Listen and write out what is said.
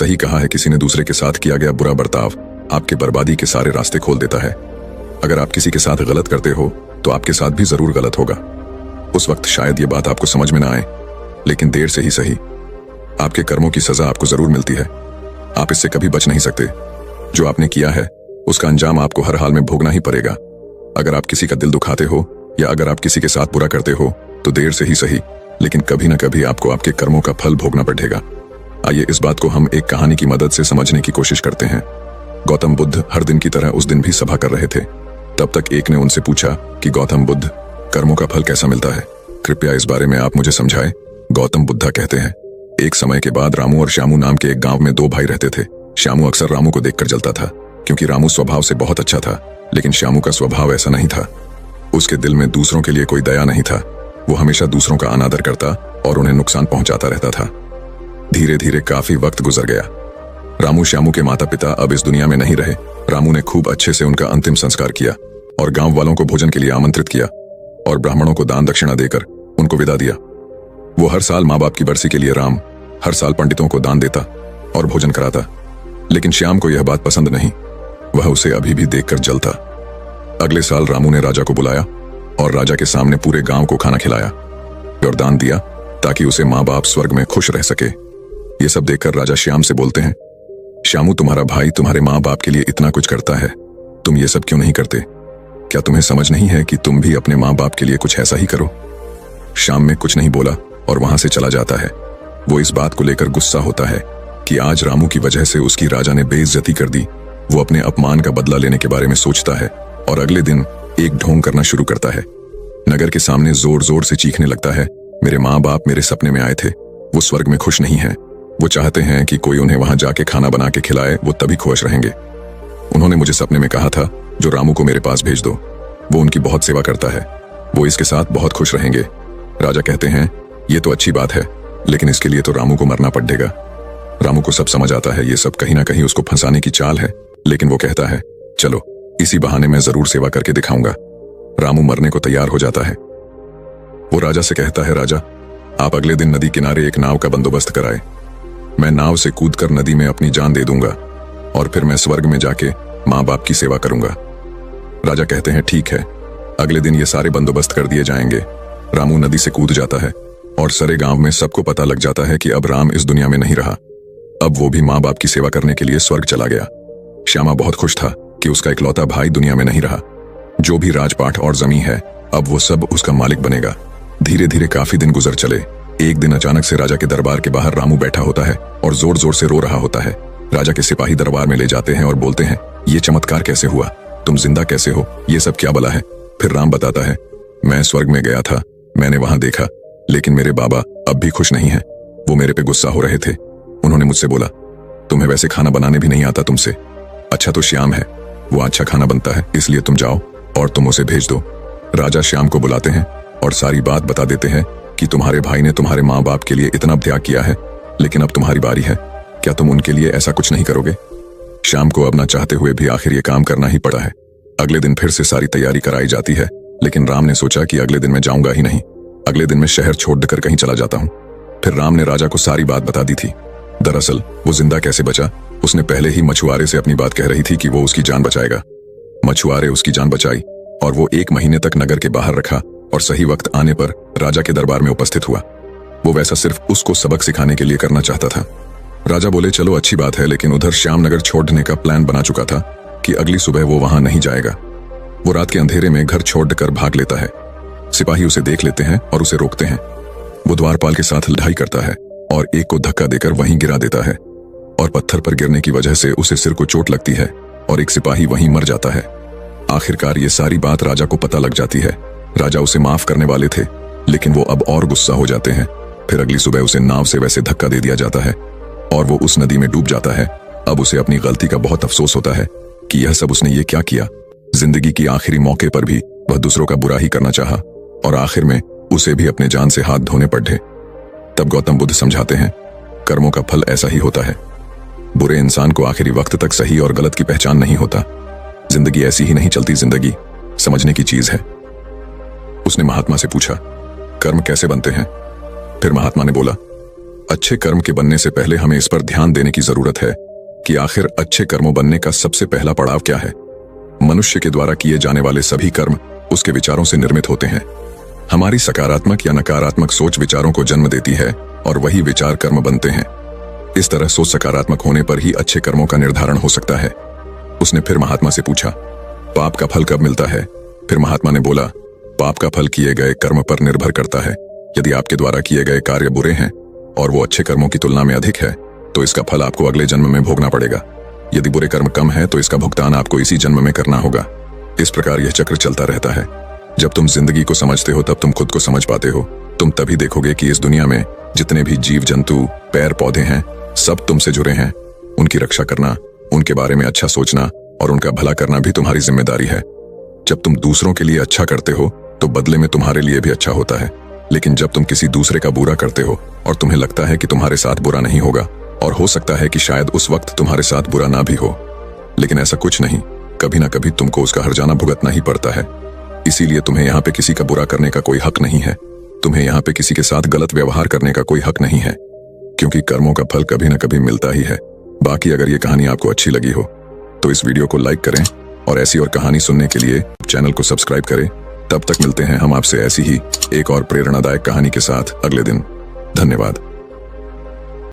सही कहा है, किसी ने दूसरे के साथ किया गया बुरा बर्ताव आपके बर्बादी के सारे रास्ते खोल देता है। अगर आप किसी के साथ गलत करते हो तो आपके साथ भी जरूर गलत होगा। उस वक्त शायद ये बात आपको समझ में ना आए, लेकिन देर से ही सही आपके कर्मों की सजा आपको जरूर मिलती है। आप इससे कभी बच नहीं सकते। जो आपने किया है उसका अंजाम आपको हर हाल में भोगना ही पड़ेगा। अगर आप किसी का दिल दुखाते हो या अगर आप किसी के साथ बुरा करते हो तो देर से ही सही, लेकिन कभी ना कभी आपको आपके कर्मों का फल भोगना पड़ेगा। आइए इस बात को हम एक कहानी की मदद से समझने की कोशिश करते हैं। गौतम बुद्ध हर दिन की तरह उस दिन भी सभा कर रहे थे। तब तक एक ने उनसे पूछा कि गौतम बुद्ध, कर्मों का फल कैसा मिलता है? कृपया इस बारे में आप मुझे समझाएं। गौतम बुद्धा कहते हैं, एक समय के बाद रामू और श्यामू नाम के एक गांव में दो भाई रहते थे। श्यामू अक्सर रामू को देखकर जलता था, क्योंकि रामू स्वभाव से बहुत अच्छा था, लेकिन श्यामू का स्वभाव ऐसा नहीं था। उसके दिल में दूसरों के लिए कोई दया नहीं था। वो हमेशा दूसरों का अनादर करता और उन्हें नुकसान पहुंचाता रहता था। धीरे धीरे काफी वक्त गुजर गया। रामू श्यामू के माता पिता अब इस दुनिया में नहीं रहे। रामू ने खूब अच्छे से उनका अंतिम संस्कार किया और गांव वालों को भोजन के लिए आमंत्रित किया और ब्राह्मणों को दान दक्षिणा देकर उनको विदा दिया। वो हर साल माँ बाप की बरसी के लिए राम हर साल पंडितों को दान देता और भोजन कराता, लेकिन श्याम को यह बात पसंद नहीं। वह उसे अभी भी देखकर जलता। अगले साल रामू ने राजा को बुलाया और राजा के सामने पूरे गांव को खाना खिलाया और दान दिया ताकि उसे माँ बाप स्वर्ग में खुश रह सके। ये सब देखकर राजा श्याम से बोलते हैं, श्यामू, तुम्हारा भाई तुम्हारे माँ बाप के लिए इतना कुछ करता है, तुम ये सब क्यों नहीं करते? क्या तुम्हें समझ नहीं है कि तुम भी अपने माँ बाप के लिए कुछ ऐसा ही करो? श्याम में कुछ नहीं बोला और वहां से चला जाता है। वो इस बात को लेकर गुस्सा होता है कि आज रामू की वजह से उसकी राजा ने बेइज्जती कर दी। वो अपने अपमान का बदला लेने के बारे में सोचता है और अगले दिन एक ढोंग करना शुरू करता है। नगर के सामने जोर जोर से चीखने लगता है, मेरे माँ बाप मेरे सपने में आए थे, वो स्वर्ग में खुश नहीं है। वो चाहते हैं कि कोई उन्हें वहां जाके खाना बना के खिलाए, वो तभी खुश रहेंगे। उन्होंने मुझे सपने में कहा था जो रामू को मेरे पास भेज दो, वो उनकी बहुत सेवा करता है, वो इसके साथ बहुत खुश रहेंगे। राजा कहते हैं, ये तो अच्छी बात है, लेकिन इसके लिए तो रामू को मरना पड़ेगा। रामू को सब समझ आता है, ये सब कहीं ना कहीं उसको फंसाने की चाल है, लेकिन वो कहता है, चलो इसी बहाने मैं जरूर सेवा करके दिखाऊंगा। रामू मरने को तैयार हो जाता है। वो राजा से कहता है, राजा आप अगले दिन नदी किनारे एक नाव का बंदोबस्त कराए। मैं नाव से कूदकर नदी में अपनी जान दे दूंगा और फिर मैं स्वर्ग में जाके माँ बाप की सेवा करूंगा। राजा कहते हैं, ठीक है। अगले दिन ये सारे बंदोबस्त कर दिए जाएंगे। रामू नदी से कूद जाता है और सारे गांव में सबको पता लग जाता है कि अब राम इस दुनिया में नहीं रहा। अब वो भी माँ बाप की सेवा करने के लिए स्वर्ग चला गया। श्यामा बहुत खुश था कि उसका इकलौता भाई दुनिया में नहीं रहा। जो भी राजपाट और जमीन है अब वो सब उसका मालिक बनेगा। धीरे धीरे काफी दिन गुजर चले। एक दिन अचानक से राजा के दरबार के बाहर रामू बैठा होता है और जोर जोर से रो रहा होता है। राजा के सिपाही दरबार में ले जाते हैं और बोलते हैं, ये चमत्कार कैसे हुआ? तुम जिंदा कैसे हो? ये सब क्या बला है? फिर राम बताता है, मैं स्वर्ग में गया था, मैंने वहां देखा, लेकिन मेरे बाबा अब भी खुश नहीं है। वो मेरे पे गुस्सा हो रहे थे। उन्होंने मुझसे बोला, तुम्हें वैसे खाना बनाने भी नहीं आता तुमसे। अच्छा तो श्याम है, वो अच्छा खाना बनता है, इसलिए तुम जाओ और तुम उसे भेज दो। राजा श्याम को बुलाते हैं और सारी बात बता देते हैं कि तुम्हारे भाई ने तुम्हारे माँ बाप के लिए इतना त्याग किया है, लेकिन अब तुम्हारी बारी है। क्या तुम उनके लिए ऐसा कुछ नहीं करोगे? श्याम को अब ना चाहते हुए भी आखिर ये काम करना ही पड़ा है। अगले दिन फिर से सारी तैयारी कराई जाती है, लेकिन राम ने सोचा कि अगले दिन मैं जाऊंगा ही नहीं। अगले दिन मैं शहर छोड़कर कहीं चला जाता हूँ। फिर राम ने राजा को सारी बात बता दी थी। दरअसल वो जिंदा कैसे बचा, उसने पहले ही मछुआरे से अपनी बात कह रही थी कि वो उसकी जान बचाएगा। मछुआरे उसकी जान बचाई और वो 1 महीने तक नगर के बाहर रखा और सही वक्त आने पर राजा के दरबार में उपस्थित हुआ। वो वैसा सिर्फ उसको सबक सिखाने के लिए करना चाहता था। राजा बोले, चलो अच्छी बात है, लेकिन उधर श्याम नगर छोड़ने का प्लान बना चुका था कि अगली सुबह वो वहां नहीं जाएगा। वो रात के अंधेरे में घर छोड़कर भाग लेता है। सिपाही उसे देख लेते हैं और उसे रोकते हैं। वो द्वारपाल के साथ लड़ाई करता है और एक को धक्का देकर वहीं गिरा देता है और पत्थर पर गिरने की वजह से उसे सिर को चोट लगती है और एक सिपाही वहीं मर जाता है। आखिरकार ये सारी बात राजा को पता लग जाती है। राजा उसे माफ करने वाले थे, लेकिन वो अब और गुस्सा हो जाते हैं। फिर अगली सुबह उसे नाव से वैसे धक्का दे दिया जाता है और वो उस नदी में डूब जाता है। अब उसे अपनी गलती का बहुत अफसोस होता है कि यह सब उसने ये क्या किया। जिंदगी की आखिरी मौके पर भी वह दूसरों का बुरा ही करना चाहा और आखिर में उसे भी अपने जान से हाथ धोने पड़े। तब गौतम बुद्ध समझाते हैं, कर्मों का फल ऐसा ही होता है। बुरे इंसान को आखिरी वक्त तक सही और गलत की पहचान नहीं होता। जिंदगी ऐसी ही नहीं चलती, जिंदगी समझने की चीज है। उसने महात्मा से पूछा, कर्म कैसे बनते हैं? फिर महात्मा ने बोला, अच्छे कर्म के बनने से पहले हमें इस पर ध्यान देने की जरूरत है कि आखिर अच्छे कर्मों बनने का सबसे पहला पड़ाव क्या है। मनुष्य के द्वारा किए जाने वाले सभी कर्म उसके विचारों से निर्मित होते हैं। हमारी सकारात्मक या नकारात्मक सोच विचारों को जन्म देती है और वही विचार कर्म बनते हैं। इस तरह सोच सकारात्मक होने पर ही अच्छे कर्मों का निर्धारण हो सकता है। उसने फिर महात्मा से पूछा, पाप का फल कब मिलता है? फिर महात्मा ने बोला, पाप का फल किए गए कर्म पर निर्भर करता है। यदि आपके द्वारा किए गए कार्य बुरे हैं और वो अच्छे कर्मों की तुलना में अधिक है तो इसका फल आपको अगले जन्म में भोगना पड़ेगा। यदि बुरे कर्म कम है तो इसका भुगतान आपको इसी जन्म में करना होगा। इस प्रकार यह चक्र चलता रहता है। जब तुम जिंदगी को समझते हो तब तुम खुद को समझ पाते हो। तुम तभी देखोगे कि इस दुनिया में जितने भी जीव जंतु पेड़ पौधे हैं सब तुमसे जुड़े हैं। उनकी रक्षा करना, उनके बारे में अच्छा सोचना और उनका भला करना भी तुम्हारी जिम्मेदारी है। जब तुम दूसरों के लिए अच्छा करते हो तो बदले में तुम्हारे लिए भी अच्छा होता है। लेकिन जब तुम किसी दूसरे का बुरा करते हो और तुम्हें लगता है कि तुम्हारे साथ बुरा नहीं होगा, और हो सकता है कि शायद उस वक्त तुम्हारे साथ बुरा ना भी हो, लेकिन ऐसा कुछ नहीं, कभी ना कभी तुमको उसका हर्जाना भुगतना ही पड़ता है। इसीलिए तुम्हें यहाँ पे किसी का बुरा करने का कोई हक नहीं है। तुम्हें यहाँ पे किसी के साथ गलत व्यवहार करने का कोई हक नहीं है, क्योंकि कर्मों का फल कभी ना कभी मिलता ही है। बाकी अगर ये कहानी आपको अच्छी लगी हो तो इस वीडियो को लाइक करें और ऐसी और कहानी सुनने के लिए चैनल को सब्सक्राइब करें। तब तक मिलते हैं हम आपसे ऐसी ही एक और प्रेरणादायक कहानी के साथ अगले दिन। धन्यवाद।